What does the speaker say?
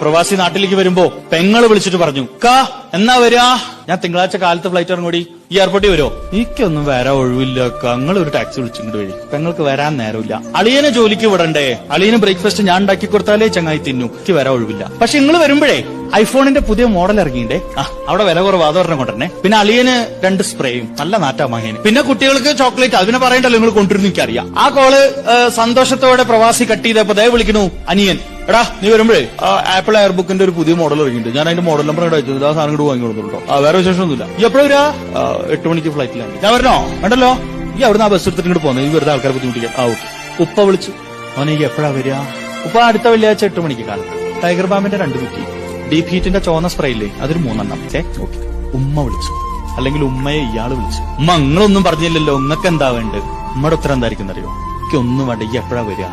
പ്രവാസി നാട്ടിലേക്ക് വരുമ്പോ പെങ്ങള് വിളിച്ചിട്ട് പറഞ്ഞു, കാ എന്നാ വരാ? ഞാൻ തിങ്കളാഴ്ച കാലത്ത് ഫ്ലൈറ്റ് ഇറങ്ങൂടി, ഈ എയർപോർട്ടിൽ വരുമോ? എനിക്കൊന്നും വരാൻ ഒഴിവില്ല, നിങ്ങൾ ഒരു ടാക്സി വിളിച്ചിങ്ങോട്ട് വഴി, പെങ്ങൾക്ക് വരാൻ നേരമില്ല. അളിയനെ ജോലിക്ക് വിടണ്ടേ, അളിയന് ബ്രേക്ക്ഫാസ്റ്റ് ഞാൻ ഉണ്ടാക്കി കൊടുത്താലേ ചങ്ങായി തിന്നു, എനിക്ക് വരാൻ ഒഴിവില്ല. പക്ഷെ നിങ്ങൾ വരുമ്പോഴേ ഐഫോണിന്റെ പുതിയ മോഡൽ ഇറങ്ങിണ്ടേ, അവിടെ വില കുറവ്, അതോർണം കൊണ്ടുവരണേ. പിന്നെ അളിയന് 2 സ്പ്രേയും നല്ല നാറ്റാ മഹേന്. പിന്നെ കുട്ടികൾക്ക് ചോക്ലേറ്റ്, അതിനെ പറയണ്ടല്ലോ നിങ്ങൾ കൊണ്ടുവരുന്ന എനിക്കറിയാം. ആ കോള് സന്തോഷത്തോടെ പ്രവാസി കട്ട് ചെയ്തപ്പോ ദയ വിളിക്കണു അനിയൻ, എടാ നീ വരുമ്പോഴേ ആപ്പിൾ എയർബുക്കിന്റെ ഒരു പുതിയ മോഡൽ ഇറങ്ങിയിട്ടുണ്ട്, ഞാൻ അതിന്റെ മോഡൽ നമ്പർ അയച്ചത്, ആ സാധനം കൂടെ വാങ്ങി കൊടുക്കുന്നുണ്ടോ? വേറെ വിശേഷമൊന്നുമില്ല. ഈ എപ്പോഴും വരാ? 8 മണിക്ക് ഫ്ലൈറ്റിലാണ്. ഞാൻ വരണോ? വേണ്ടല്ലോ, ഈ അവിടുന്ന് ആ ബസ് എടുത്തിട്ട് ഇങ്ങോട്ട് പോകുന്നത്, ഈ വെറുതെ ആൾക്കാരെ ബുദ്ധിമുട്ടിക്കാൻ. ഓക്കെ. ഉപ്പ വിളിച്ചു, അവനെ ഈ എപ്പോഴാ വരിക? ഉപ്പ അടുത്ത വെള്ളിയാഴ്ച 8 മണിക്ക് കാലത്ത്. ടൈഗർ ബാമിന്റെ 2 കുറ്റി, ഡീപ് ഹീറ്റിന്റെ ചോന്ന സ്പ്രേ ഇല്ലേ, അതൊരു 3 ഓക്കെ. ഉമ്മ വിളിച്ചു, അല്ലെങ്കിൽ ഉമ്മയെ ഇയാള് വിളിച്ചു. ഉമ്മ നിങ്ങളൊന്നും പറഞ്ഞില്ലല്ലോ, നിങ്ങൾക്ക് എന്താ വേണ്ടത്? ഉമ്മയുടെ ഉത്തരം എന്തായിരിക്കും അറിയോ? എനിക്കൊന്നും വേണ്ട, ഈ എപ്പോഴാ വരിക?